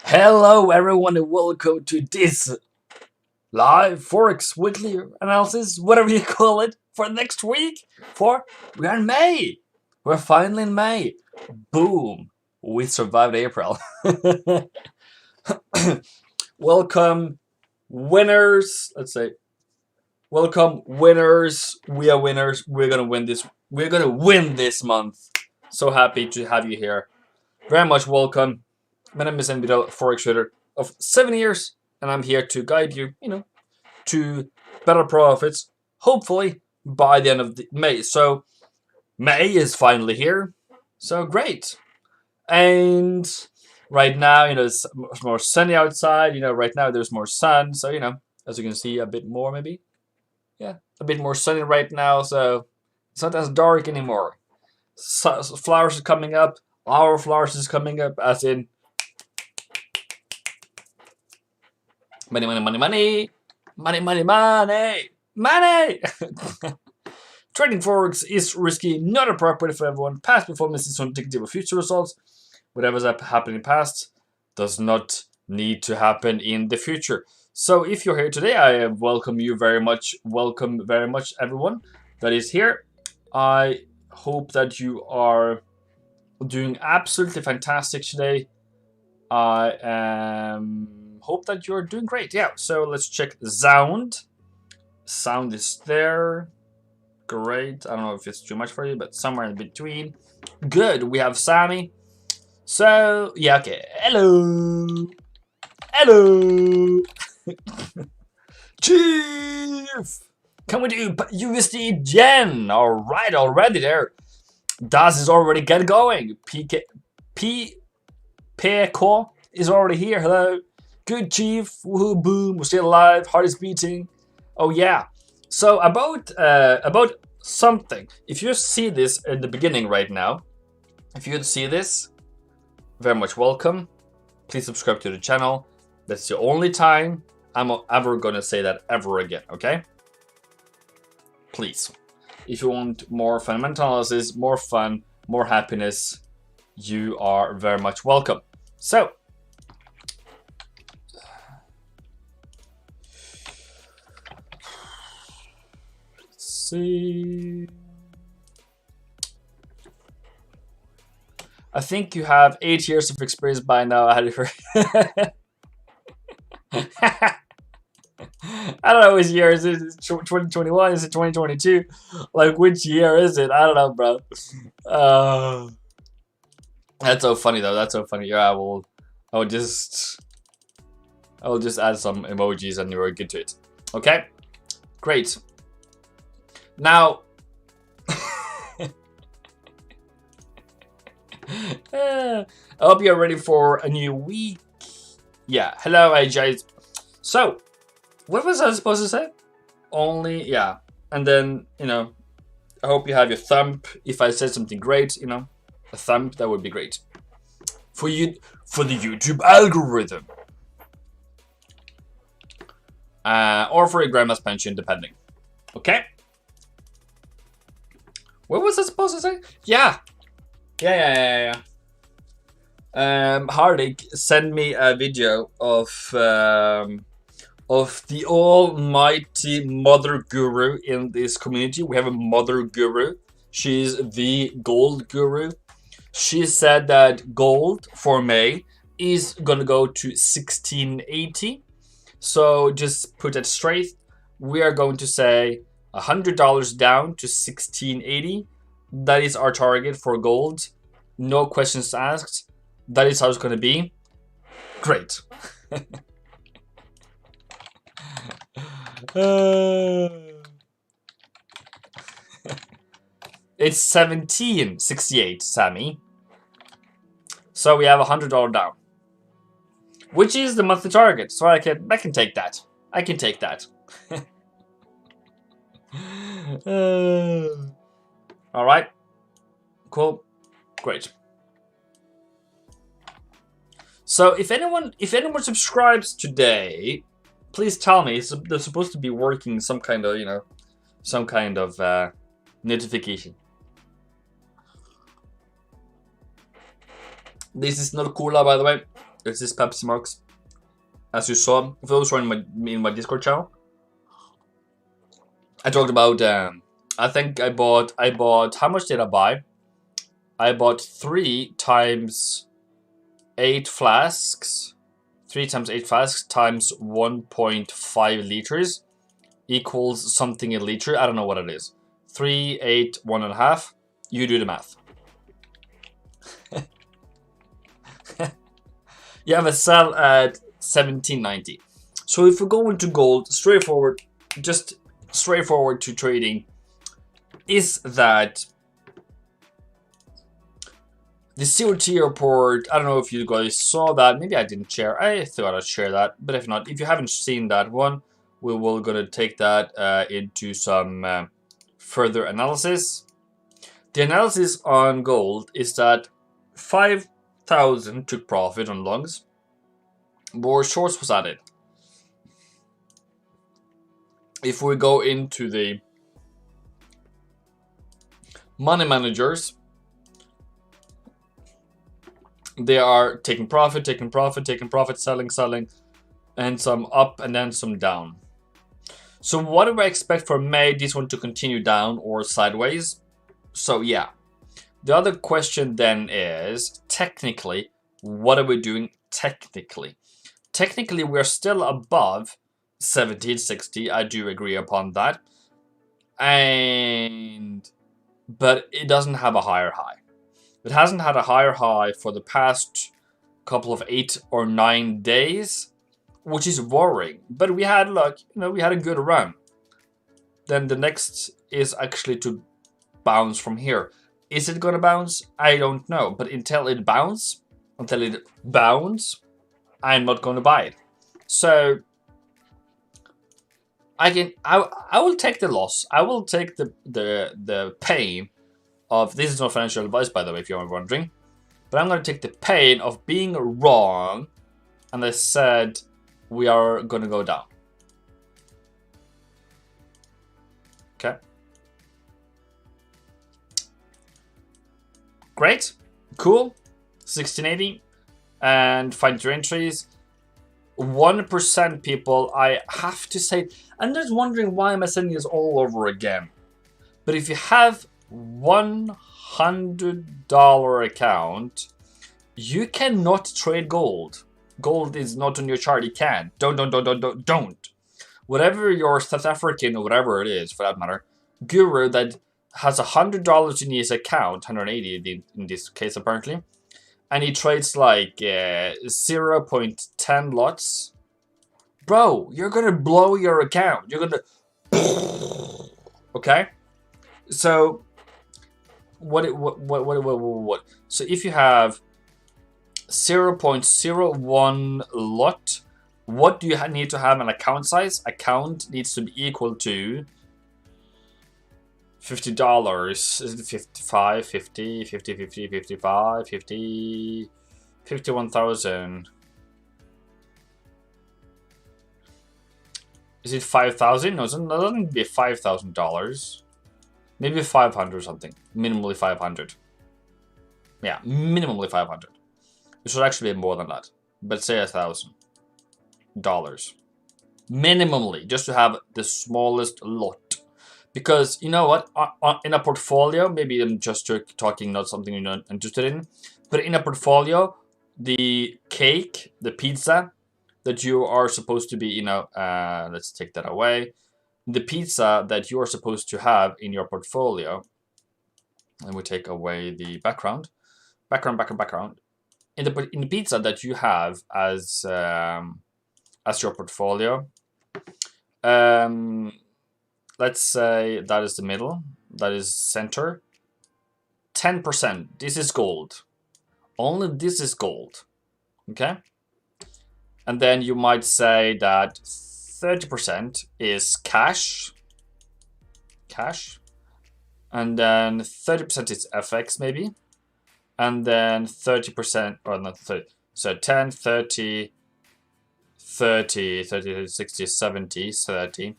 Hello everyone and welcome to this live Forex weekly analysis, whatever you call it, for next week. We are in May. We're finally in May. Boom. We survived April. Welcome winners. Let's say welcome winners. We are winners. We're gonna win this. We're gonna win this month. So happy to have you here. Very much welcome. My name is MENTORSHIP, Forex trader of 7 years, and I'm here to guide you, to better profits, hopefully by the end of May. So May is finally here, so great. And right now, it's more sunny outside. Right now there's more sun, so as you can see, a bit more maybe. Yeah, a bit more sunny right now, so it's not as dark anymore. Flowers are coming up. Our flowers is coming up, as in. Money, money, money, money. Money, money, money. Money! Trading Forex is risky, not appropriate for everyone. Past performance is indicative of future results. Whatever's happened in the past does not need to happen in the future. So if you're here today, I welcome you very much. Welcome very much, everyone that is here. I hope that you are doing absolutely fantastic today. I hope that you're doing great. Yeah, so let's check the sound. Sound is there. Great. I don't know if it's too much for you, but somewhere in between. Good. We have Sammy. So, yeah, okay. Hello. Hello. Chief. Can we do USD Yen? All right, already there. Das is already get going. PK is already here. Hello. Good, Chief. Woohoo, boom. We're still alive. Heart is beating. Oh, yeah. So, about something. If you see this in the beginning right now, if you see this, very much welcome. Please subscribe to the channel. That's the only time I'm ever going to say that ever again, okay? Please. If you want more fundamental analysis, more fun, more happiness, you are very much welcome. So, let's see. I think you have 8 years of experience by now. I don't know which year is it. Is it 2021? Is it 2022? Like, which year is it? I don't know, bro. That's so funny though. That's so funny. Yeah, I will just add some emojis and you're good to it. Okay, great. Now, I hope you're ready for a new week. Yeah. Hello, AJ. So, what was I supposed to say? Only, yeah. And then, I hope you have your thumb. If I said something great, a thumb, that would be great. For you, for the YouTube algorithm. Or for your grandma's pension, depending. Okay? What was I supposed to say? Yeah. Yeah. Hardik sent me a video of the almighty mother guru in this community. We have a mother guru. She's the gold guru. She said that gold for May is gonna go to 1680. So just put that straight. We are going to say $100 down to 1680. That is our target for gold. No questions asked. That is how it's gonna be. Great. It's 1768, Sammy. So we have $100 down, which is the monthly target. So I can take that. I can take that. All right. Cool. Great. So if anyone subscribes today, please tell me. They're supposed to be working some kind of, notification. This is not cola, by the way. This is Pepsi Max. As you saw, for those who are in my Discord channel, I talked about. I think I bought. How much did I buy? I bought 3 times 8 flasks. 3 times 8 flasks times 1.5 liters equals something a liter. I don't know what it is. 3, 8, 1.5. You do the math. You have a sell at 17.90. So if we go into gold, straightforward, just straightforward to trading, is that the COT report, I don't know if you guys saw that. Maybe I didn't share. I thought I'd share that. But if not, if you haven't seen that one, we will gonna take that into some further analysis. The analysis on gold is that 5,000 took profit on longs. More shorts was added. If we go into the money managers, they are taking profit, selling, and some up and then some down. So what do I expect for May? This one to continue down or sideways? So yeah. The other question then is, technically, what are we doing technically? Technically, we're still above 1760. I do agree upon that. But it doesn't have a higher high. It hasn't had a higher high for the past couple of 8 or 9 days, which is worrying. But we had luck, we had a good run. Then the next is actually to bounce from here. Is it gonna bounce? I don't know. But until it bounces, I'm not gonna buy it. So I will take the loss. I will take the pain of, this is not financial advice, by the way, if you're wondering, but I'm going to take the pain of being wrong, and I said we are going to go down. Okay. Great. Cool. 1680. And find your entries. 1% people, I have to say, I'm just wondering why am I saying this all over again. But if you have $100 account, you cannot trade gold. Gold is not on your chart. You can't. Don't. Whatever your South African or whatever it is, for that matter, guru that has $100 in his account, 180 in this case apparently, and he trades like 0.10 lots. Bro, you're gonna blow your account. You're gonna. Okay, so what? So if you have 0.01 lot, what do you need to have an account size? Account needs to be equal to $50. Is it 55, 50, 50, 50, 55, 50, 51,000? Is it 5,000? No, it doesn't be $5,000. Maybe 500 or something. Minimally 500. Yeah, minimally 500. It should actually be more than that. But say $1,000. Minimally, just to have the smallest lot. Because, you know what, in a portfolio, maybe I'm just talking not something you're not interested in, but in a portfolio, the cake, the pizza that you are supposed to be, let's take that away. The pizza that you are supposed to have in your portfolio, and we take away the background. In the pizza that you have as your portfolio, let's say that is the middle, that is center. 10%, this is gold. Only this is gold, okay? And then you might say that 30% is cash. And then 30% is FX maybe. And then 30%, or not 30, so 10, 30, 30, 30, 60, 70, 30.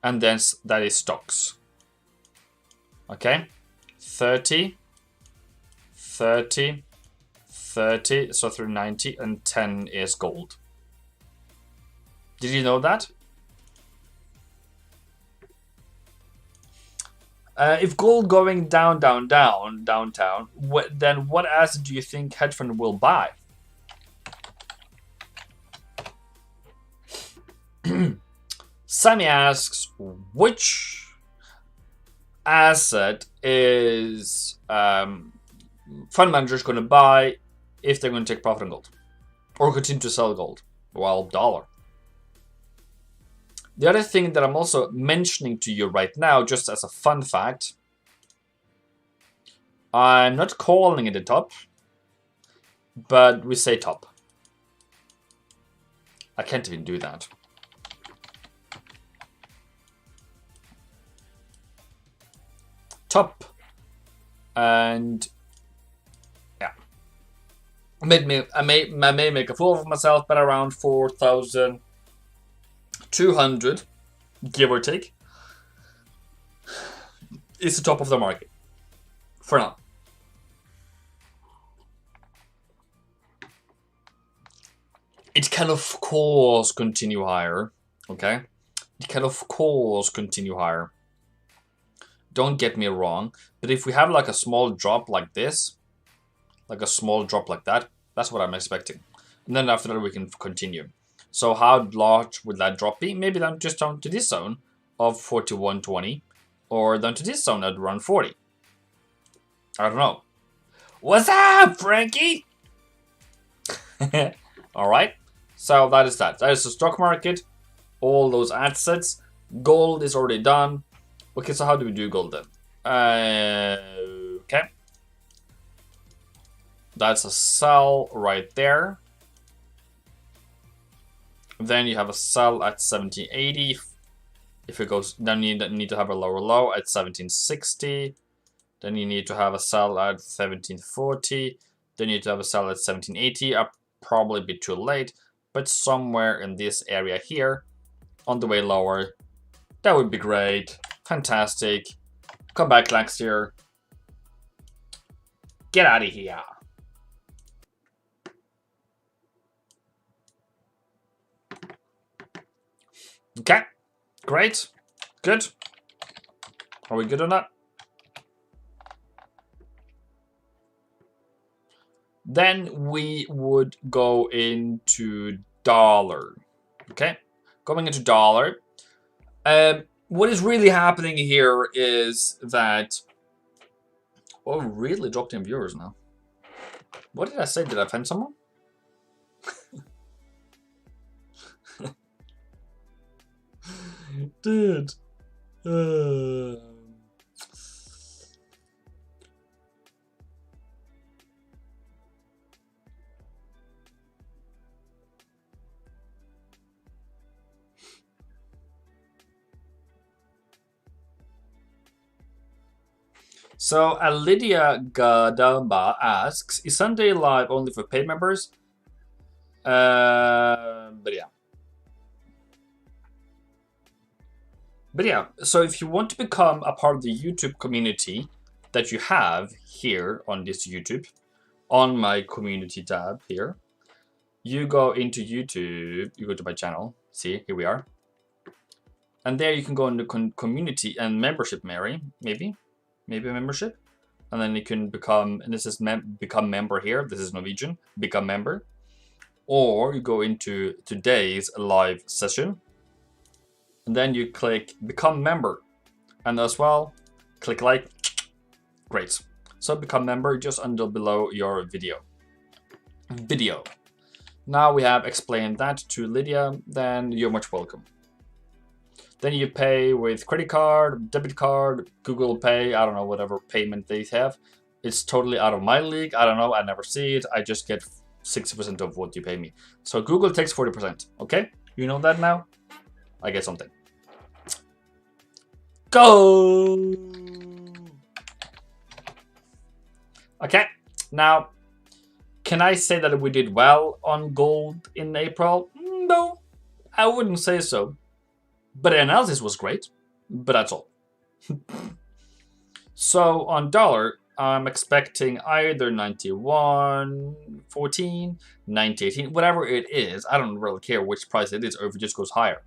And then that is stocks. Okay, 30, 30, 30, so through 90, and 10 is gold. Did you know that? If gold going down, downtown, then what asset do you think hedge fund will buy? Sammy asks, which asset is fund managers going to buy if they're going to take profit on gold or continue to sell gold? Well, dollar. The other thing that I'm also mentioning to you right now, just as a fun fact, I'm not calling it a top, but we say top. I can't even do that. Top. And yeah. I may make a fool of myself, but around 4,200, give or take, is the top of the market for now. It can of course continue higher, okay? It can of course continue higher. Don't get me wrong, but if we have like a small drop like this, like a small drop like that, that's what I'm expecting. And then after that we can continue. So how large would that drop be? Maybe down just down to this zone of 41.20, or down to this zone at around 40. I don't know. What's up, Frankie? All right. So that is that. That is the stock market. All those assets. Gold is already done. Okay, so how do we do gold then? Okay. That's a sell right there. Then you have a sell at 1780. If it goes, then you need to have a lower low at 1760. Then you need to have a sell at 1740. Then you need to have a sell at 1780. I'll probably be too late, but somewhere in this area here, on the way lower, that would be great. Fantastic. Come back next year. Get out of here. Okay, great, good. Are we good on that? Then we would go into dollar. Okay, going into dollar. What is really happening here is that... Oh, really dropped in viewers now. What did I say? Did I offend someone? Dude. So, Lydia Gadamba asks, is Sunday Live only for paid members? But yeah. But yeah, so if you want to become a part of the YouTube community that you have here on this YouTube, on my community tab here, you go into YouTube, you go to my channel, see, here we are. And there you can go into community and membership, maybe a membership. And then you can become, and this is become member here, this is Norwegian, become member. Or you go into today's live session. And then you click become member, and as well click like. Great. So become member just under below your video. Now we have explained that to Lydia, then you're much welcome. Then you pay with credit card, debit card, Google Pay, I don't know, whatever payment they have. It's totally out of my league. I don't know, I never see it. I just get 60% of what you pay me. So Google takes 40%, okay? You know that now? I get something. Go! Okay, now, can I say that we did well on gold in April? No, I wouldn't say so. But the analysis was great, but that's all. So on dollar, I'm expecting either 91.14, 90.18, whatever it is. I don't really care which price it is, or if it just goes higher.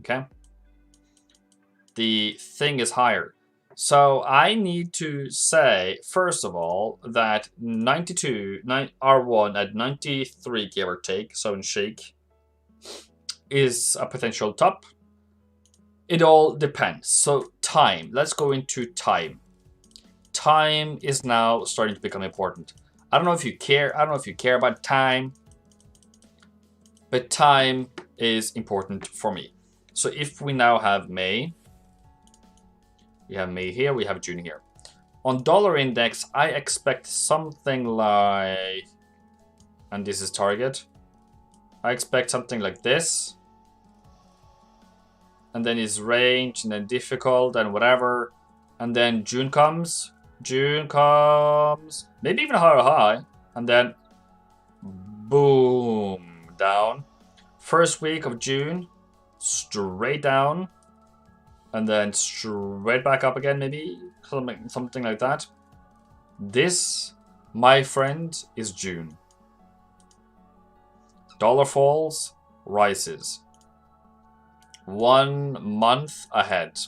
Okay? The thing is higher. So I need to say, first of all, that R1 at 93, give or take, so in shake, is a potential top. It all depends. So time. Let's go into time. Time is now starting to become important. I don't know if you care. I don't know if you care about time, but time is important for me. So if we now have May, we have May here, we have June here. On dollar index, I expect something like, and this is target, I expect something like this. And then it's range, and then difficult, and whatever. And then June comes, maybe even a higher high. And then, boom, down. First week of June, straight down. And then straight back up again, maybe. Something like that. This, my friend, is June. Dollar falls, rises. 1 month ahead.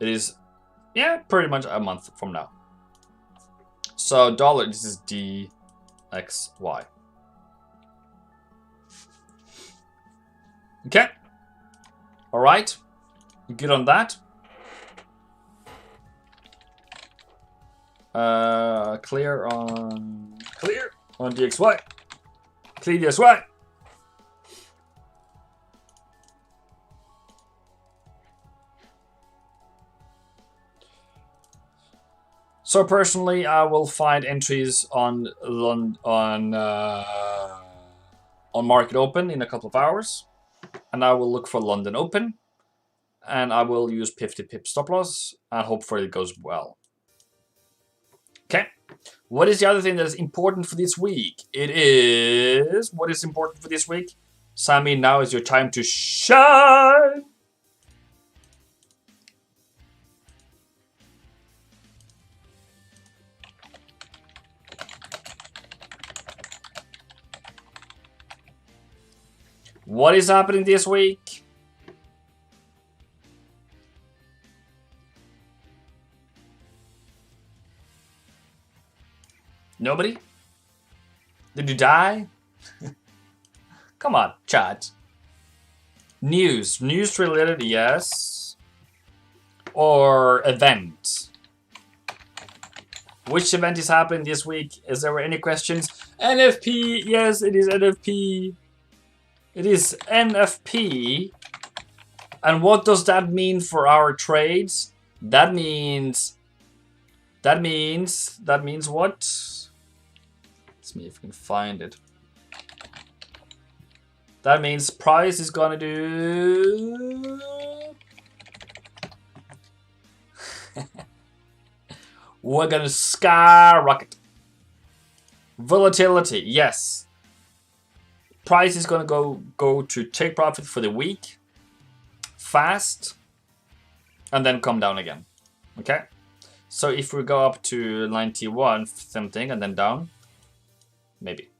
It is, yeah, pretty much a month from now. So dollar, this is DXY. Okay. All right. Good on that. Clear on DXY. Clear DXY. So personally, I will find entries on market open in a couple of hours, and I will look for London open, and I will use 50 pip stop loss, and hopefully it goes well. Okay. What is the other thing that is important for this week? It is, what is important for this week? Sammy, now is your time to shine. What is happening this week? Nobody? Did you die? Come on, chat. News. News related, yes. Or event. Which event is happening this week? Is there any questions? NFP. Yes, it is NFP. It is NFP. And what does that mean for our trades? That means what? Let's see if we can find it. That means price is gonna do we're gonna skyrocket. Volatility, yes. Price is gonna go to take profit for the week, fast, and then come down again. Okay, so if we go up to 91, something, and then down, maybe.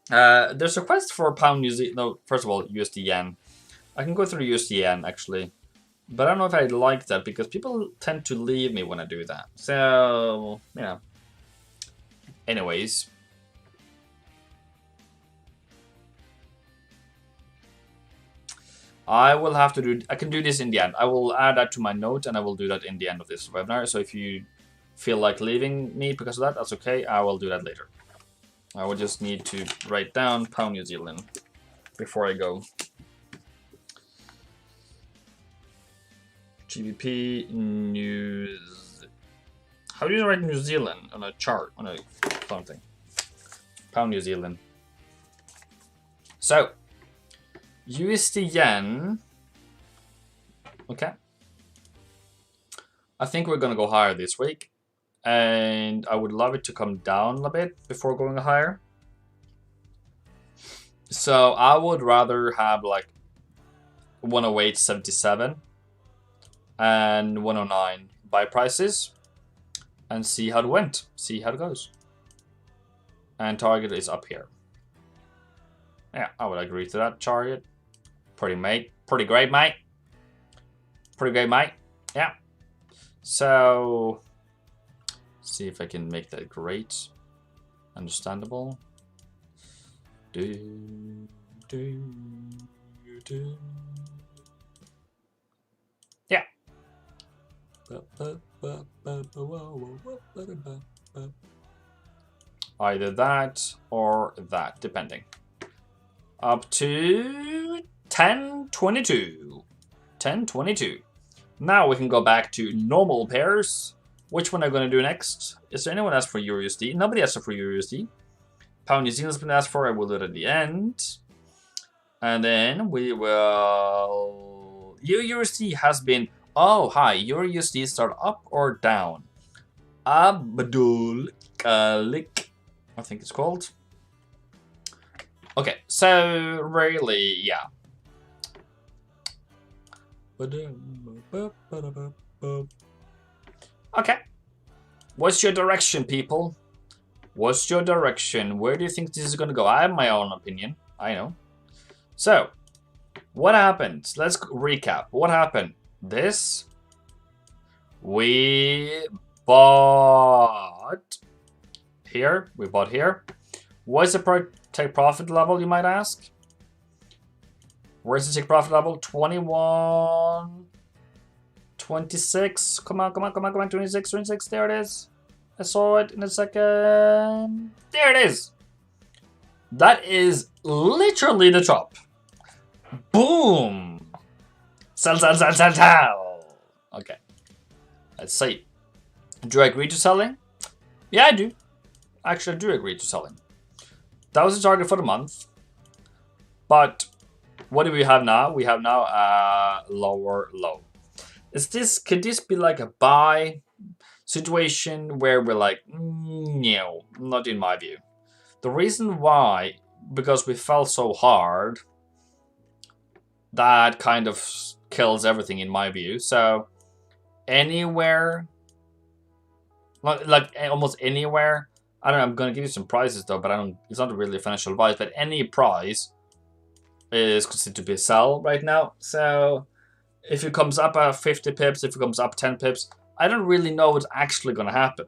There's a request for pound New Zealand. No, first of all, USD yen. I can go through USD yen actually, but I don't know if I like that because people tend to leave me when I do that. So yeah. Anyways. I will have to do, I can do this in the end. I will add that to my note and I will do that in the end of this webinar. So if you feel like leaving me because of that, that's okay. I will do that later. I will just need to write down pound New Zealand before I go. GBP news. How do you write New Zealand on a chart, on a something? Pound New Zealand. So, USD yen. Okay. I think we're gonna go higher this week. And I would love it to come down a bit before going higher. So I would rather have like 108.77 and 109 buy prices and see how it went. See how it goes. And target is up here. Yeah, I would agree to that. Target. Pretty great, mate. Pretty great, mate. Yeah. So, see if I can make that great. Understandable. Yeah. Either that or that, depending. Up to 10.22. 10.22. Now we can go back to normal pairs. Which one am I going to do next? Is there anyone asked for USD? Nobody asked for USD. Pound New Zealand's been asked for. I will do it at the end. And then we will... USD has been... Oh, hi. Your USD start up or down? Abdul Kalik, I think it's called. Okay, so really, yeah. Okay. What's your direction, people? What's your direction? Where do you think this is going to go? I have my own opinion. I know. So, what happened? Let's recap. What happened? This. We bought here. We bought here. What's the take profit level, you might ask? Where's the take profit level? 21. 26. Come on. 26. There it is. I saw it in a second. There it is. That is literally the top. Boom. Sell. Okay. Let's see. Do I agree to selling? Yeah, I do. Actually, I do agree to selling. That was the target for the month. But what do we have now? We have now a lower low. Could this be like a buy situation where we're like, no, not in my view. The reason why, because we fell so hard, that kind of kills everything in my view. So anywhere, like almost anywhere, I don't know, I'm going to give you some prices though, but it's not really a financial advice, but any price is considered to be a sell right now. So if it comes up at 50 pips, if it comes up 10 pips, I don't really know what's actually going to happen,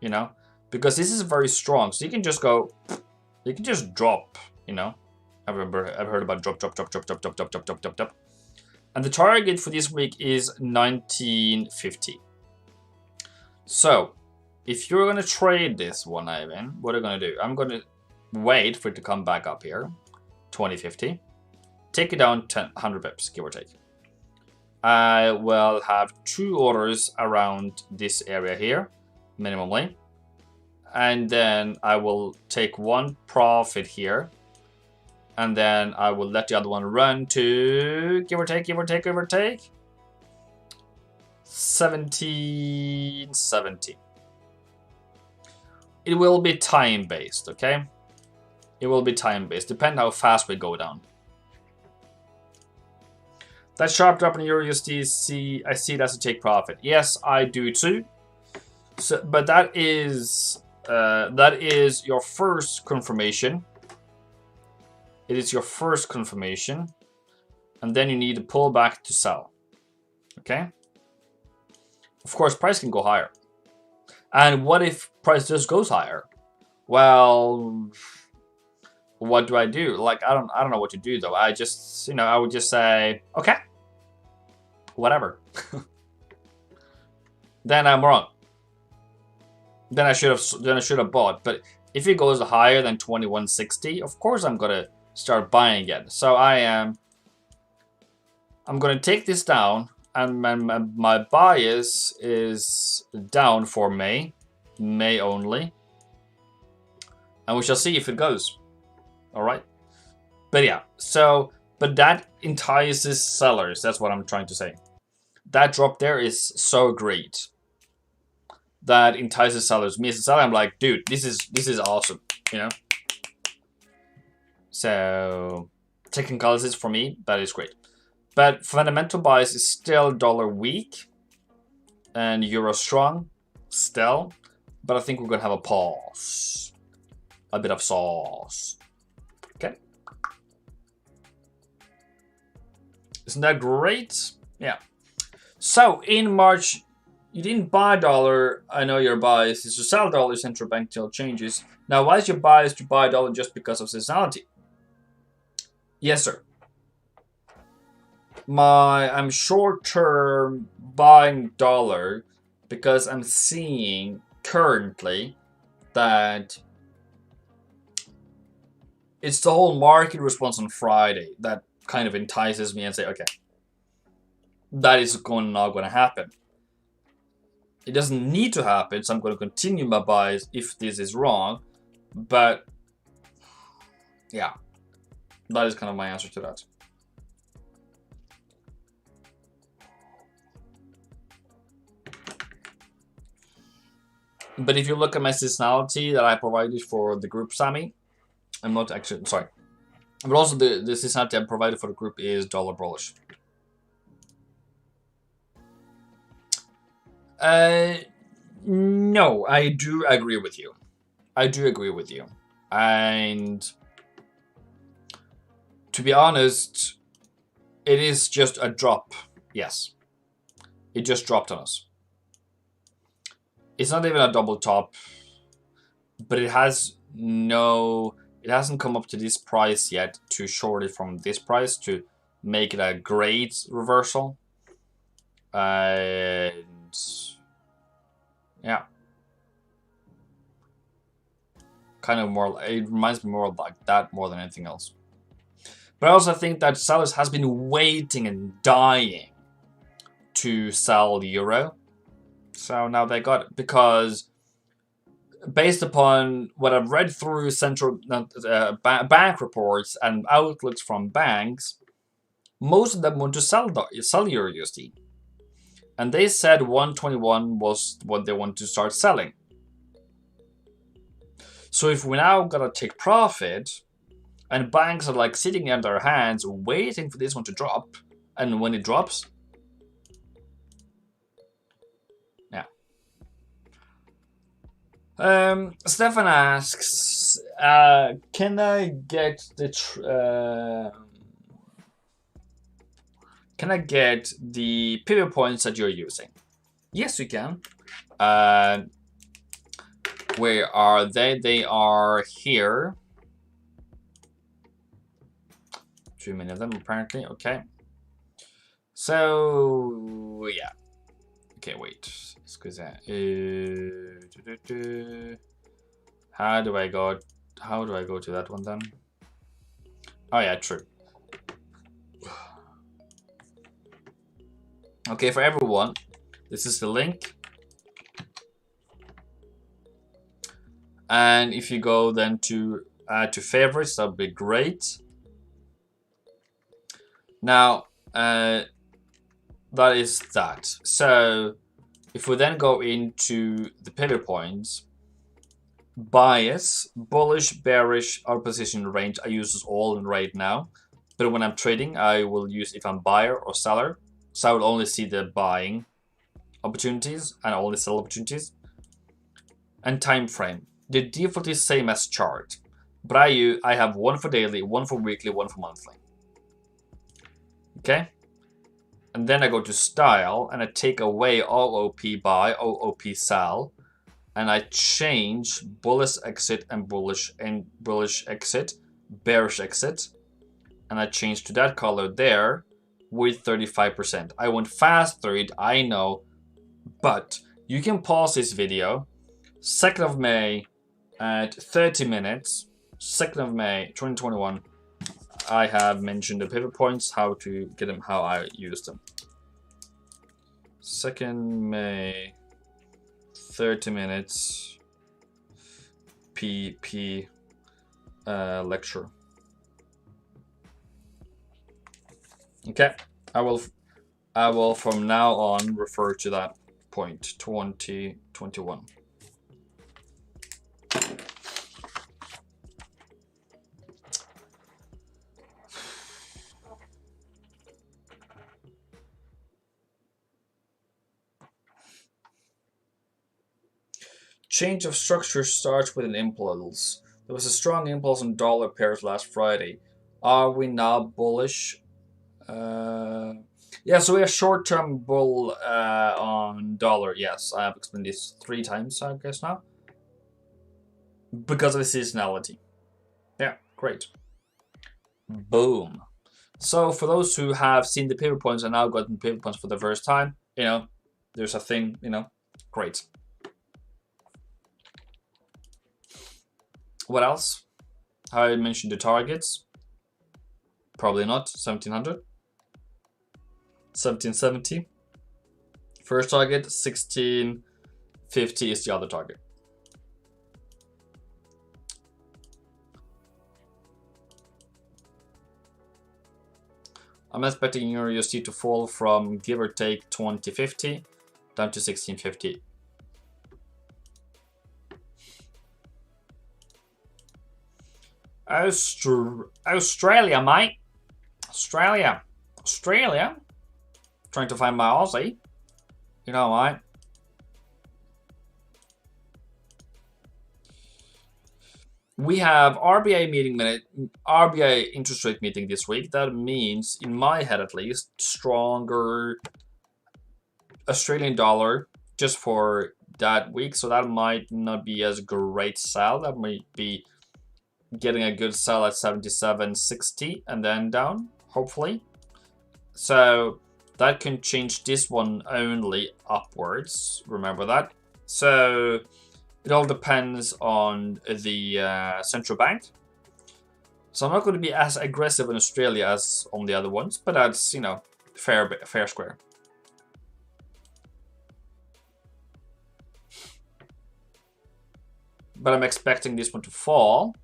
you know, because this is very strong. So you can just go, you can just drop, you know. I've heard about drop. And the target for this week is 1950. So if you're going to trade this one, Ivan, what are you going to do? I'm going to wait for it to come back up here, 2050. Take it down 100 pips, give or take. I will have 2 orders around this area here, minimally. And then I will take 1 profit here. And then I will let the other one run to, give or take, 1770. It will be time-based, okay? It will be time-based, depending how fast we go down. That sharp drop in Euro USD, I see it as a take profit. Yes, I do too. So, but that is your first confirmation. It is your first confirmation, and then you need to pull back to sell. Okay. Of course, price can go higher. And what if price just goes higher? Well, what do I do? Like I don't know what to do though. I just, you know, I would just say, okay, whatever. Then I'm wrong. Then I should have bought. But if it goes higher than 2160, of course I'm gonna start buying again. So I'm gonna take this down, and my bias is down for May only, and we shall see if it goes. All right, but yeah. So, but that entices sellers. That's what I'm trying to say. That drop there is so great. That entices sellers. Me as a seller, I'm like, dude, this is awesome. You know. So technicalities for me, that is great. But fundamental bias is still dollar weak. and euro strong still, but I think we're gonna have a pause, a bit of sauce. Okay, isn't that great? Yeah. So in March, you didn't buy dollar. I know your bias is to sell dollar. Central bank till changes. Now, why is your bias to buy dollar just because of seasonality? Yes, sir. I'm short-term buying dollar because I'm seeing currently that it's the whole market response on Friday that kind of entices me and say, okay, that is not going to happen. It doesn't need to happen, so I'm going to continue my buys if this is wrong. But yeah, that is kind of my answer to that. But if you look at my seasonality that I provided for the group, Sammy, I'm not actually, sorry. But also the seasonality I provided for the group is dollar bullish. No, I do agree with you. I do agree with you. And to be honest, it is just a drop. Yes. It just dropped on us. It's not even a double top, but it has it hasn't come up to this price yet to short it from this price to make it a great reversal. And yeah, kind of more, it reminds me more like that more than anything else. But I also think that sellers has been waiting and dying to sell the euro. So now they got it, because based upon what I've read through bank reports and outlooks from banks, most of them want to sell euro USD. And they said 121 was what they want to start selling. So if we now gotta take profit, and banks are like sitting on their hands waiting for this one to drop, and when it drops, yeah. Stefan asks, can I get the pivot points that you're using? Yes, you can. Where are they? They are here. Too many of them, apparently. Okay. So, yeah. Okay, wait. How do I go to that one then? Oh yeah, true. Okay, for everyone, this is the link. And if you go then to add to favorites, that would be great. Now, that is that. So if we then go into the pivot points, bias, bullish, bearish, our position range, I use this all right now. But when I'm trading, I will use if I'm buyer or seller. So I will only see the buying opportunities and only sell opportunities. And time frame. The default is same as chart, but I have one for daily, one for weekly, one for monthly. Okay? And then I go to style and I take away OOP buy, OOP sell, and I change bullish exit and bullish exit, bearish exit, and I change to that color there with 35%. I went fast through it, I know, but you can pause this video. 2nd of May at 30 minutes, 2nd of May 2021, I have mentioned the pivot points, how to get them, how I use them. 2nd May, 30 minutes, PP lecture. Okay, I will from now on refer to that point, 2021. Change of structure starts with an impulse. There was a strong impulse on dollar pairs last Friday. Are we now bullish? Yeah, so we are short-term bull on dollar. Yes, I have explained this 3 times, I guess now. Because of the seasonality. Yeah, great. Boom. So for those who have seen the pivot points and now gotten pivot points for the first time, you know, there's a thing, you know, great. What else? I mentioned the targets. Probably not. 1700. 1770. First target. 1650 is the other target. I'm expecting Euro USD to fall from give or take 2050 down to 1650. Australia, mate. Australia. Trying to find my Aussie. You know, mate. We have RBI interest rate meeting this week. That means, in my head at least, stronger Australian dollar just for that week. So that might not be as great sell. That might be getting a good sell at 77.60 and then down, hopefully. So that can change this one only upwards. Remember that. So it all depends on the central bank. So I'm not going to be as aggressive in Australia as on the other ones, but that's, you know, fair square. But I'm expecting this one to fall.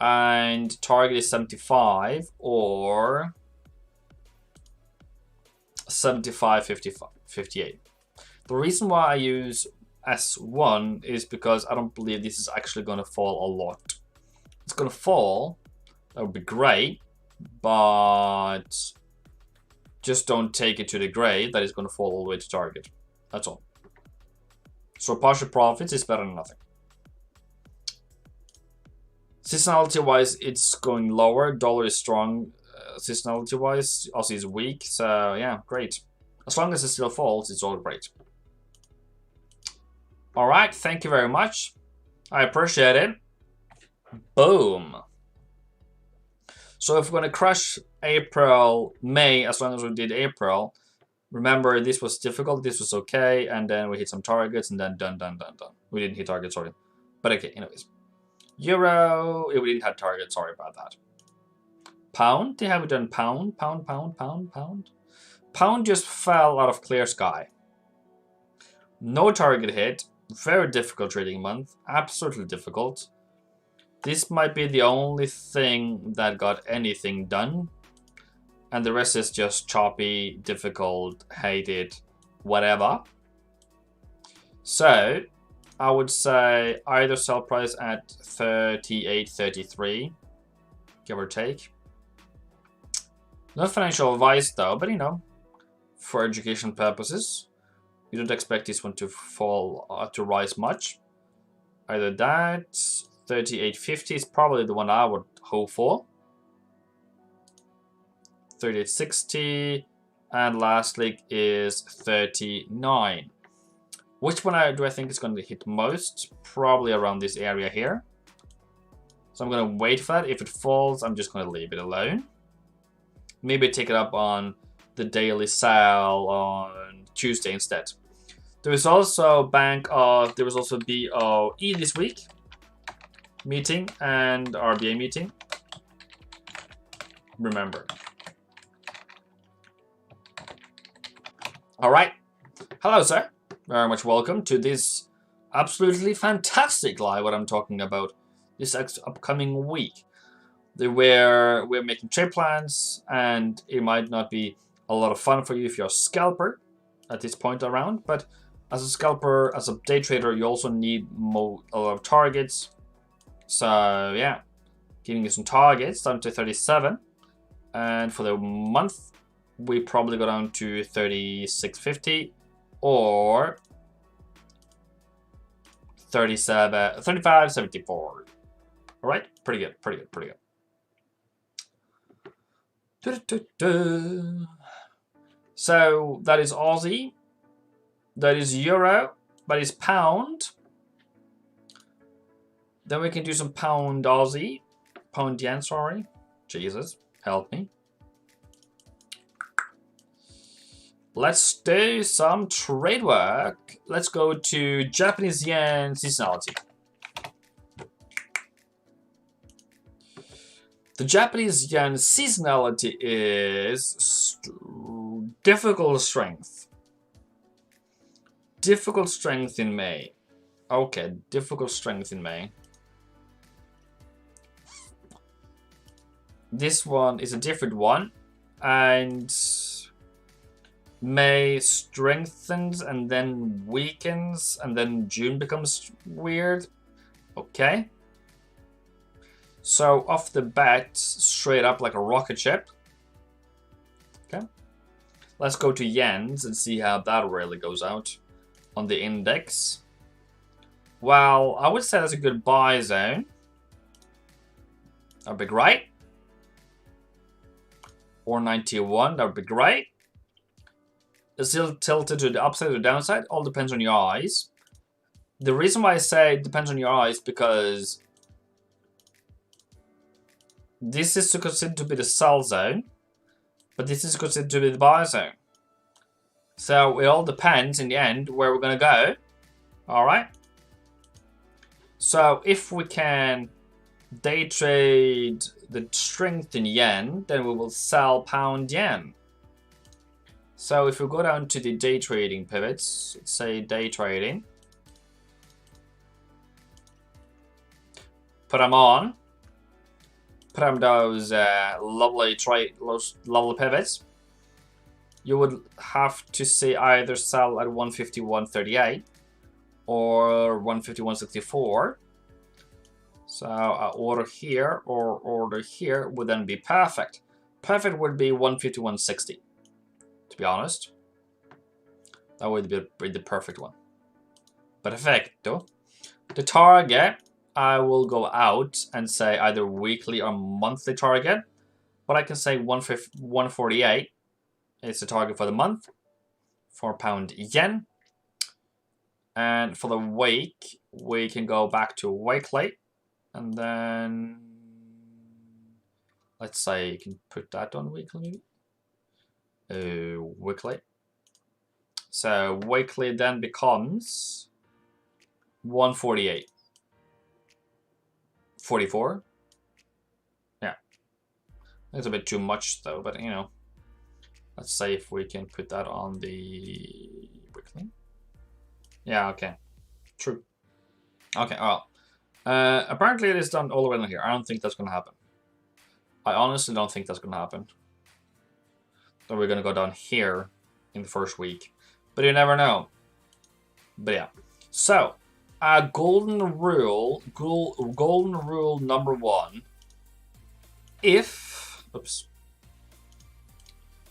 And target is 75 or 75.58. The reason why I use S1 is because I don't believe this is actually going to fall a lot. It's going to fall, that would be great, but just don't take it to the grade that it's going to fall all the way to target. That's all. So partial profits is better than nothing. Seasonality wise, it's going lower. Dollar is strong. Seasonality wise, Aussie is weak. So yeah, great. As long as it still falls, it's all great. All right, thank you very much. I appreciate it. Boom. So if we're going to crush April, May, as long as we did April, remember this was difficult, this was okay, and then we hit some targets, and then done. We didn't hit targets, sorry. But okay, anyways. Euro, we didn't have target, sorry about that. Pound, they haven't done pound. Pound just fell out of clear sky. No target hit, very difficult trading month, absolutely difficult. This might be the only thing that got anything done. And the rest is just choppy, difficult, hated, whatever. So I would say either sell price at 38.33, give or take. Not financial advice though, but you know, for education purposes, you don't expect this one to fall to rise much. Either that, 38.50 is probably the one I would hope for. 38.60, and last league is 39. Which one do I think is going to hit most? Probably around this area here. So I'm going to wait for that. If it falls, I'm just going to leave it alone. Maybe take it up on the daily sale on Tuesday instead. There is also there was also BOE this week meeting and RBA meeting. Remember. All right. Hello, sir. Very much welcome to this absolutely fantastic live, what I'm talking about this upcoming week. Where we're making trade plans, and it might not be a lot of fun for you if you're a scalper at this point around, but as a scalper, as a day trader, you also need a lot of targets. So yeah, giving you some targets down to 37, and for the month, we probably go down to 36.50 or 37, 35.74. All right, pretty good, pretty good, pretty good. So that is Aussie, that is Euro, that is Pound. Then we can do some Pound Aussie, Pound Yen, sorry. Jesus, help me. Let's do some trade work. Let's go to Japanese Yen seasonality. The Japanese Yen seasonality is difficult strength. Difficult strength in May. Okay, difficult strength in May. This one is a different one. And May strengthens and then weakens. And then June becomes weird. Okay. So off the bat, straight up like a rocket ship. Okay. Let's go to Yens and see how that really goes out on the index. Well, I would say that's a good buy zone. That would be great. Or 91, that would be great. It's still tilted to the upside or the downside. All depends on your eyes. The reason why I say it depends on your eyes because this is considered to be the sell zone, but this is considered to be the buy zone. So it all depends in the end where we're going to go. Alright. So if we can day trade the strength in yen, then we will sell pound yen. So if we go down to the day trading pivots, let's say day trading. Put them on. Put on those lovely pivots. You would have to say either sell at 151.38 or 151.64. So order here or order here would then be perfect. Perfect would be 151.60. To be honest, that would be the perfect one. Perfecto. The target, I will go out and say either weekly or monthly target. But I can say 148 is the target for the month for pound yen. And for the week, we can go back to weekly. And then, let's say you can put that on weekly. Weekly. So weekly then becomes 148. 44. Yeah. It's a bit too much though, but you know. Let's say if we can put that on the weekly. Yeah, okay. True. Okay, well. Apparently it is done all the way down here. I don't think that's going to happen. I honestly don't think that's going to happen. So we're going to go down here in the first week. But you never know. But yeah. So, golden rule number 1. If, oops.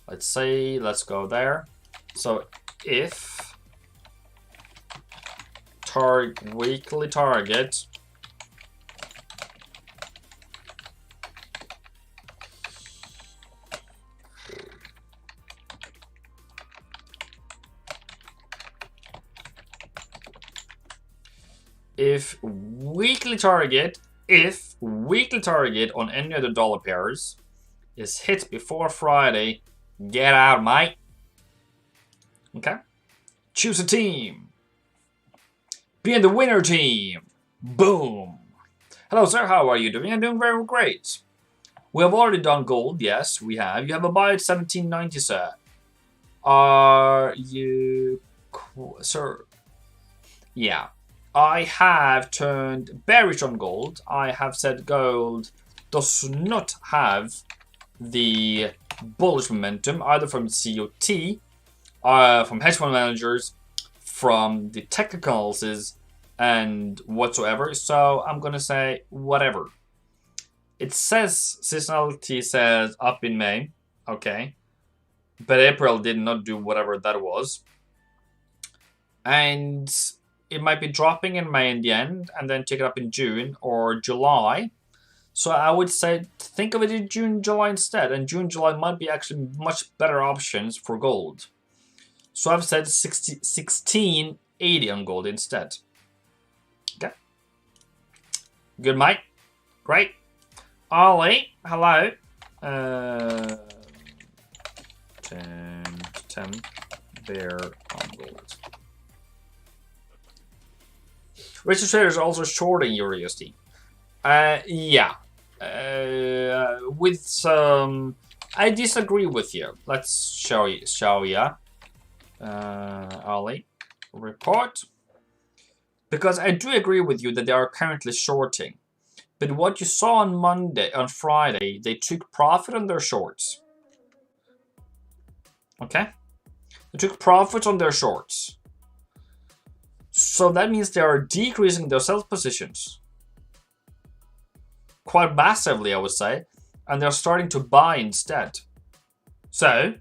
Let's go there. So, if weekly target if weekly target on any other dollar pairs is hit before Friday, get out, mate. Okay? Choose a team. Be in the winner team. Boom. Hello, sir. How are you doing? I'm doing very great. We have already done gold. Yes, we have. You have a buy at 17.90, sir. Are you... Sir? Yeah. I have turned bearish on gold. I have said gold does not have the bullish momentum either from COT, from hedge fund managers, from the technical analysis, and whatsoever. So I'm going to say whatever. It says, seasonality says up in May. Okay. But April did not do whatever that was. And it might be dropping in May in the end, and then take it up in June or July. So I would say think of it in June, July instead, and June, July might be actually much better options for gold. So I've said 1680 on gold instead. Okay. Good, mate. Great. Ollie, hello. 10 there on gold. Richard Trader is also shorting your USD. Yeah. With some... I disagree with you. Let's show you, shall we? Ollie, report. Because I do agree with you that they are currently shorting. But what you saw on Friday, they took profit on their shorts. Okay? They took profit on their shorts. So that means they are decreasing their sell positions. Quite massively, I would say. And they're starting to buy instead. So,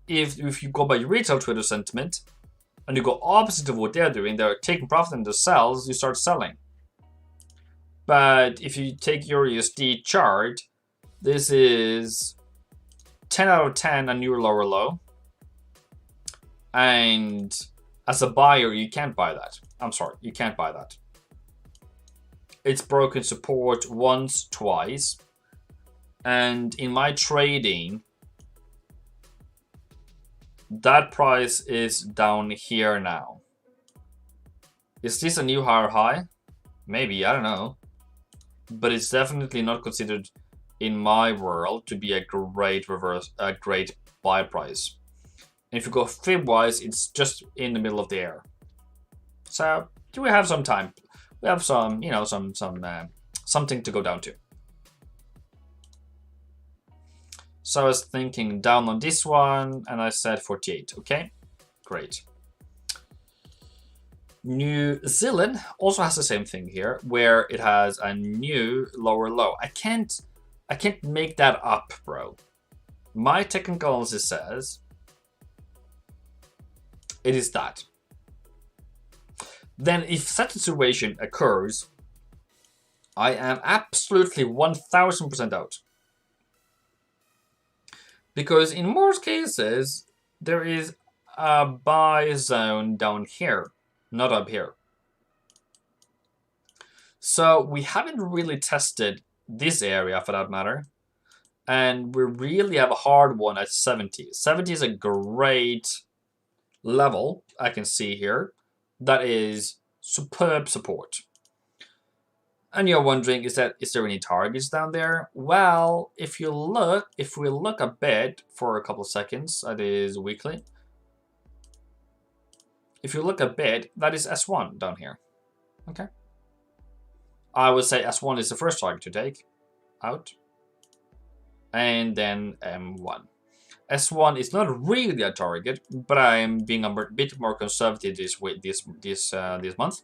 if you go by retail trader sentiment, and you go opposite of what they're doing, they're taking profit on the sells, you start selling. But if you take your USD chart, this is 10 out of 10 a new lower low. And as a buyer, you can't buy that. I'm sorry, you can't buy that. It's broken support once, twice. And in my trading, that price is down here now. Is this a new higher high? Maybe, I don't know. But it's definitely not considered in my world to be a great buy price. And if you go fib wise, it's just in the middle of the air. So do we have some time? We have some, you know, something to go down to. So I was thinking down on this one, and I said 48. Okay, great. New Zealand also has the same thing here, where it has a new lower low. I can't make that up, bro. My technical analysis says it is that. Then if such a situation occurs, I am absolutely 1000% out. Because in most cases, there is a buy zone down here, not up here. So we haven't really tested this area for that matter. And we really have a hard one at 70. 70 is a great level I can see here. That is superb support. And you're wondering, is there any targets down there? Well, if we look a bit for a couple of seconds, that is weekly. If you look a bit, that is S1 down here. Okay. I would say S1 is the first target to take out. And then M1. S1 is not really a target, but I'm being a bit more conservative this month.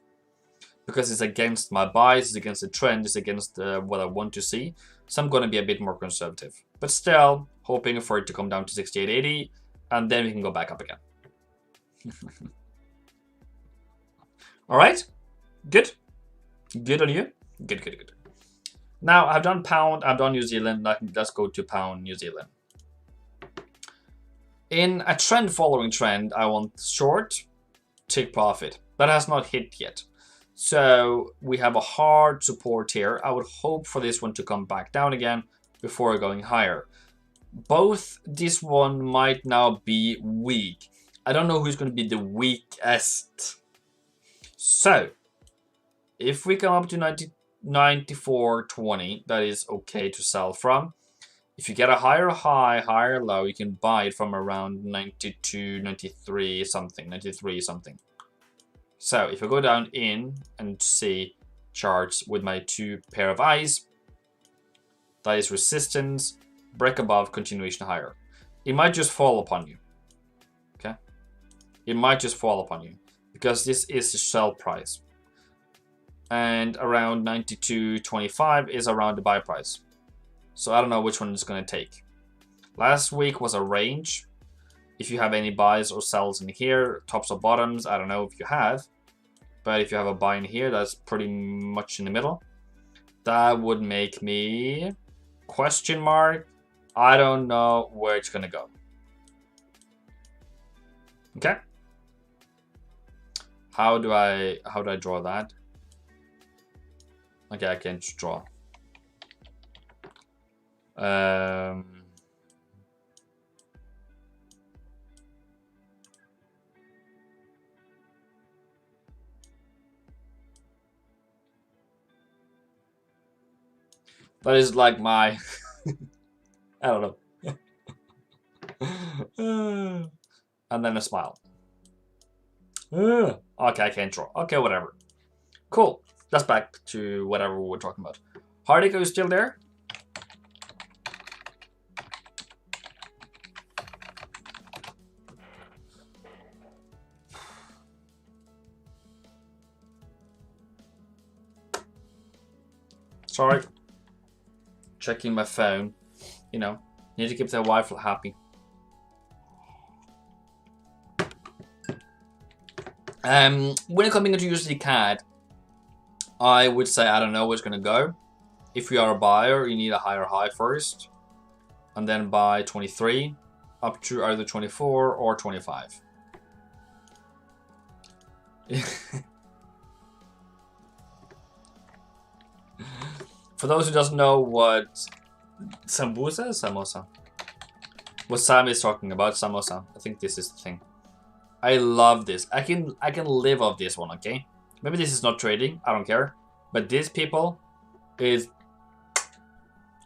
Because it's against my buys, it's against the trend, it's against what I want to see. So I'm going to be a bit more conservative. But still, hoping for it to come down to 68.80, and then we can go back up again. Alright? Good? Good on you? Good, good, good. Now, I've done pound, I've done New Zealand. Let's go to pound New Zealand. In a trend following trend, I want short, take profit. That has not hit yet. So we have a hard support here. I would hope for this one to come back down again before going higher. Both this one might now be weak. I don't know who's going to be the weakest. So if we come up to 94.20, that is okay to sell from. If you get a higher high, higher low, you can buy it from around 92, 93 something, 93 something. So if I go down in and see charts with my two pair of eyes, that is resistance, break above, continuation higher. It might just fall upon you. Okay? It might just fall upon you because this is the sell price. And around 92.25 is around the buy price. So I don't know which one it's going to take. Last week was a range. If you have any buys or sells in here, tops or bottoms, I don't know if you have. But if you have a buy in here, that's pretty much in the middle. That would make me question mark. I don't know where it's gonna go. Okay. How do I draw that? Okay, I can just draw. That is like my I don't know. And then a smile. Okay, I can't draw. Okay, whatever. Cool. That's back to whatever we were talking about. Hardik, are you still there? Sorry. Checking my phone. You know, need to keep the wife happy. When it comes into USD CAD, I would say I don't know where it's gonna go. If you are a buyer, you need a higher high first, and then buy 23 up to either 24 or 25. For those who doesn't know what samosa, what Sam is talking about, samosa. I think this is the thing. I love this. I can live off this one. Okay, maybe this is not trading. I don't care. But these people is.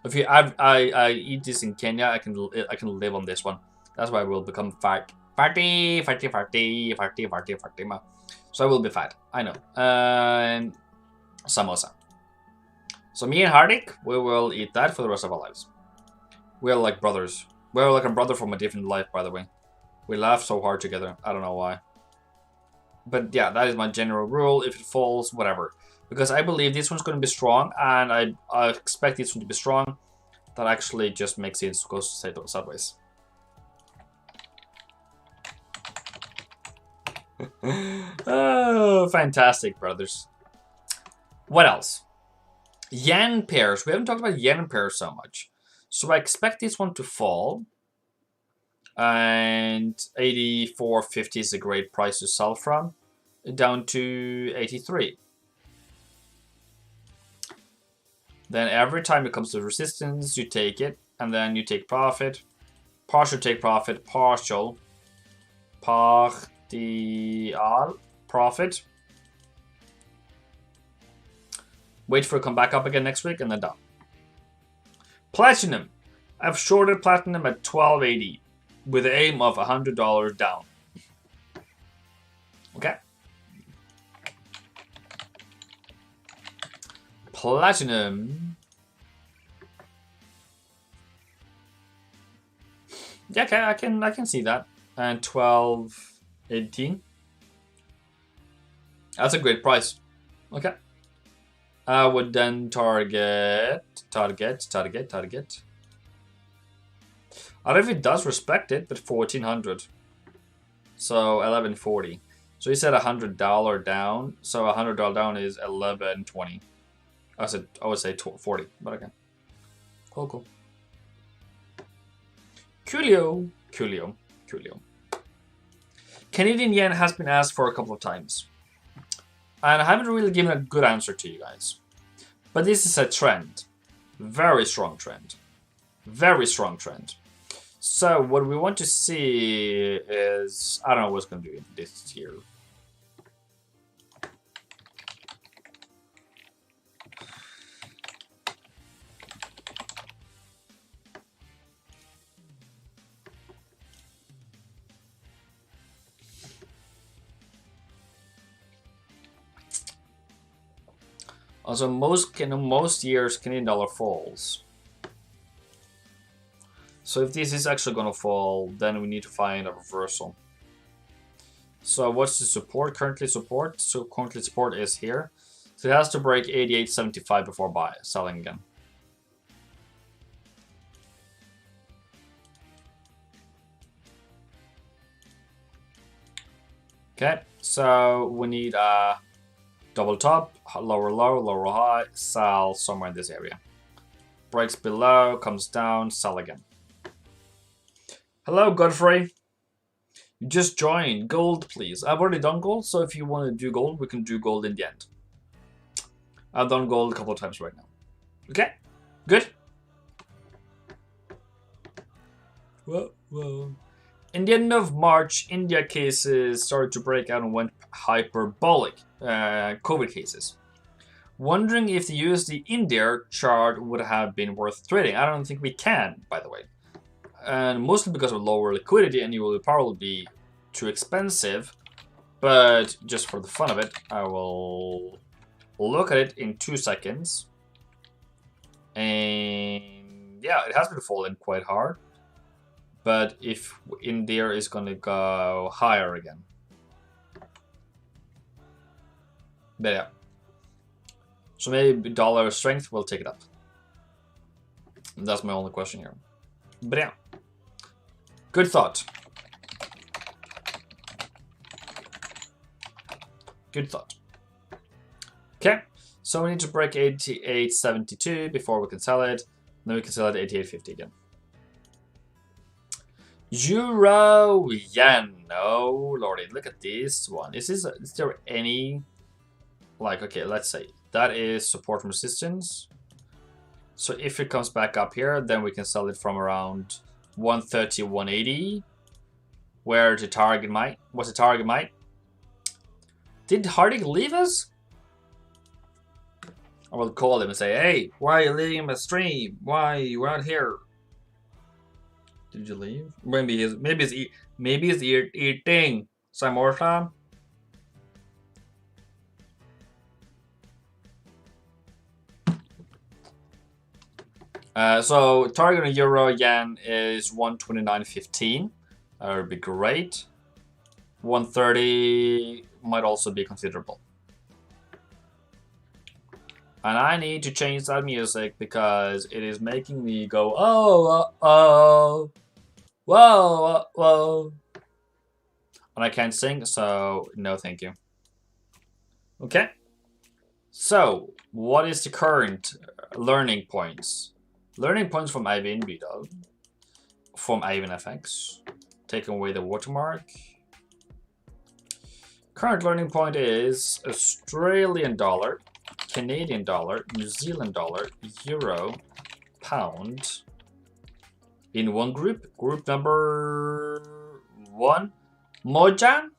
If you I eat this in Kenya, I can live on this one. That's why I will become fat. Fatty. So I will be fat. I know. And samosa. So me and Hardik, we will eat that for the rest of our lives. We're like brothers. We're like a brother from a different life, by the way. We laugh so hard together. I don't know why. But yeah, that is my general rule. If it falls, whatever. Because I believe this one's going to be strong, and I expect this one to be strong. That actually just makes it go sideways. Oh, fantastic, brothers. What else? Yen pairs. We haven't talked about yen pairs so much. So I expect this one to fall. And 84.50 is a great price to sell from. Down to 83. Then every time it comes to resistance, you take it. And then you take profit. Partial take profit. Partial. Profit. Wait for it to come back up again next week and then down. Platinum. I've shorted platinum at 12.80 with the aim of $100 down. Okay. Platinum. Yeah, okay, I can see that. And 12.18. That's a great price. Okay. I would then target. I don't know if it does respect it, but 1400. So 1140. So he said $100 down. So $100 down is 1120. I would say 40, but okay. Cool. Coolio. Canadian yen has been asked for a couple of times. And I haven't really given a good answer to you guys. But this is a trend. Very strong trend. So what we want to see is... I don't know what's going to do this here. Also, most years Canadian dollar falls. So if this is actually going to fall, then we need to find a reversal. So what's the support? Currently support. So currently support is here. So it has to break 88.75 before selling again. Okay, so we need a Double top, lower low, lower high, sell somewhere in this area. Breaks below, comes down, sell again. Hello, Godfrey. You just joined. Gold, please. I've already done gold, so if you want to do gold, we can do gold in the end. I've done gold a couple of times right now. Okay, good. Whoa. In the end of March, India cases started to break out and went hyperbolic. COVID cases. Wondering if the USD India chart would have been worth trading. I don't think we can, by the way. And mostly because of lower liquidity, and it will probably be too expensive. But just for the fun of it, I will look at it in 2 seconds. And yeah, it has been falling quite hard. But if India is going to go higher again. But yeah. So maybe dollar strength will take it up. That's my only question here. But yeah. Good thought. Good thought. Okay. So we need to break 88.72 before we can sell it. Then we can sell it at 88.50 again. Euro yen. Oh lordy, look at this one. Is there any, like, okay, let's say that is support and resistance. So if it comes back up here, then we can sell it from around 130, 180. Where the target might. What's the target might? Did Hardik leave us? I will call him and say, hey, why are you leaving my stream? Why are you out here? Did you leave? Maybe he's eating some more time. So target on euro yen is 129.15. That would be great. 130 might also be considerable. And I need to change that music because it is making me go, oh, whoa. And I can't sing, so no thank you. Okay. So, what is the current learning points? Learning points from Ivan Vidal. From Ivan FX. Taking away the watermark. Current learning point is Australian dollar, Canadian dollar, New Zealand dollar, euro, pound. In one group. Group number 1. Mojang.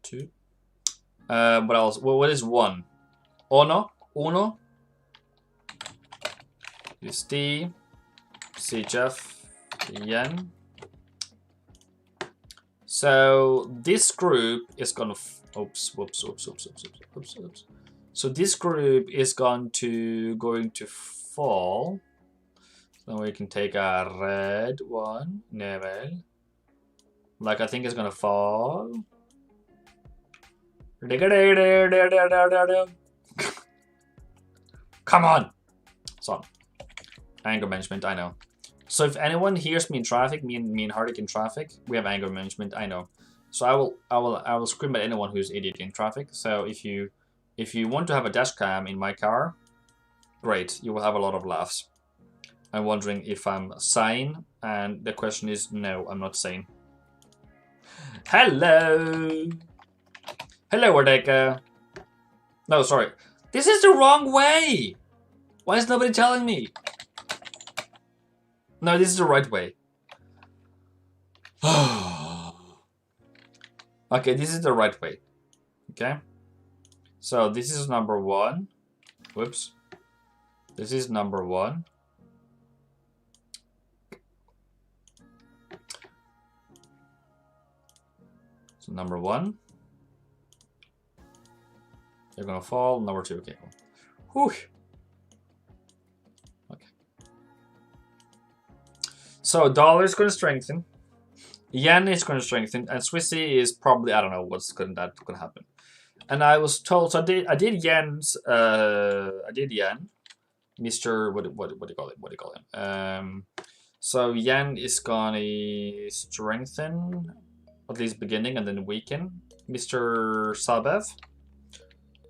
2. What else? What is 1? Uno. USD. CHF. Yen. So this group is gonna. Oops. So this group is going to fall. So we can take a red one, level. Like I think it's gonna fall. Come on. So anger management, I know. So if anyone hears me in traffic, me and Hardik in traffic, we have anger management, I know. So I will scream at anyone who's idiot in traffic. So if you want to have a dash cam in my car, great, you will have a lot of laughs. I'm wondering if I'm sane, and the question is no, I'm not sane. Hello, Ardeka. No, sorry, this is the wrong way. Why is nobody telling me? No, this is the right way. Okay, this is the right way. Okay. So this is number 1. Whoops. This is number 1. So number 1. You're gonna fall. Number 2. Okay, cool. Whew. Okay. So dollar is gonna strengthen. Yen is going to strengthen, and Swissy is probably, I don't know what's going to happen. And I was told, so I did Yen's, Mr. What do you call him? So Yen is going to strengthen, at least beginning, and then weaken. Mr. Sabev.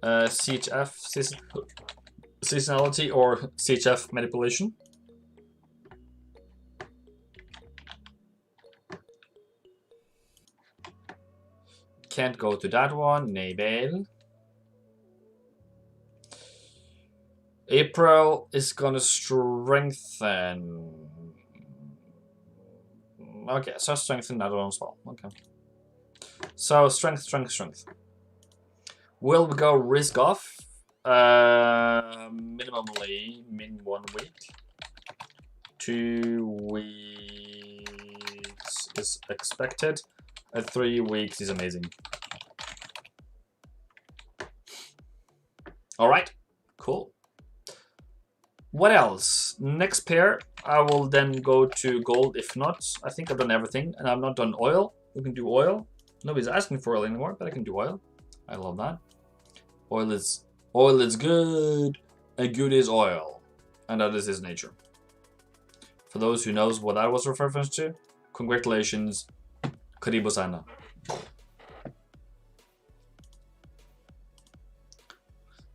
CHF seasonality or CHF manipulation. Can't go to that one. Nabel. April is gonna strengthen. Okay, so strengthen that one as well. Okay. So strength. Will we go risk off? Minimally, min 1 week. 2 weeks is expected. 3 weeks is amazing. All right, cool. What else? Next pair, I will then go to gold. If not, I think I've done everything, and I've not done oil. We can do oil. Nobody's asking for oil anymore, but I can do oil. I love that. Oil is good, and good is oil, and that is his nature. For those who knows what that was reference to, congratulations, Karibu sana.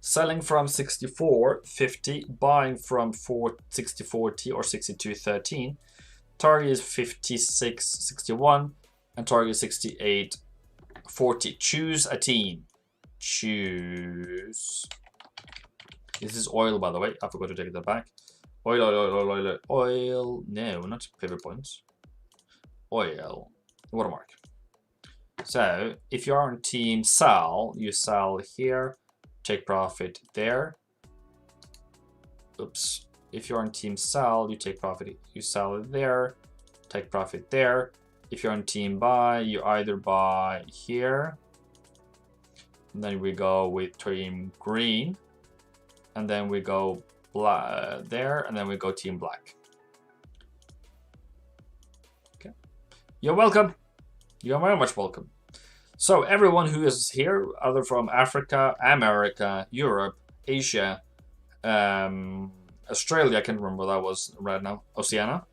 Selling from 64.50, buying from 60.40 or 62.13. Target is 56.61 and target 68.40. Choose a team. Choose. This is oil, by the way. I forgot to take that back. Oil. No, not favorite points. Oil. Watermark. So if you're on team sell, you sell here. Take profit there. Oops. If you're on team sell, you take profit. You sell it there. Take profit there. If you're on team buy, you either buy here. And then we go with team green. And then we go there. And then we go team black. Okay. You're welcome. You're very much welcome. So everyone who is here, either from Africa, America, Europe, Asia, Australia, I can't remember what that was right now. Oceania.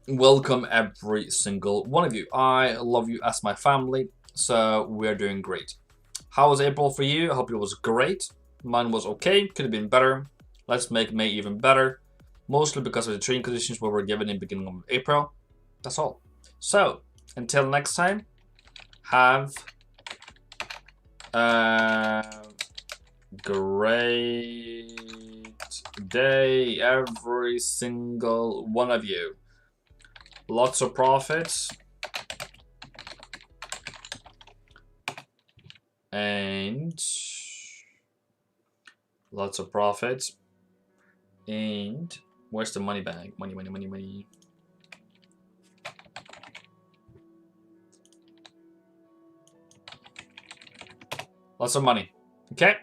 Welcome every single one of you. I love you as my family, so we're doing great. How was April for you? I hope it was great. Mine was okay, could have been better. Let's make May even better. Mostly because of the trading conditions we were given in the beginning of April. That's all. So, until next time, have a great day, every single one of you. Lots of profits. And lots of profits. And where's the money bag? Money. Lots of money. Okay?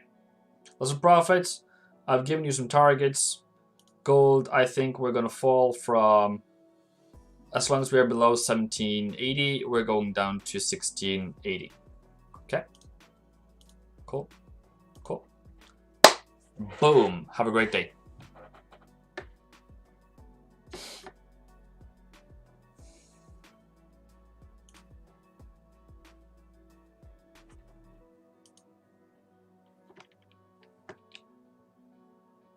Lots of profits. I've given you some targets. Gold, I think we're going to fall from, as long as we are below 1780, we're going down to 1680. Okay? Cool. Boom. Have a great day.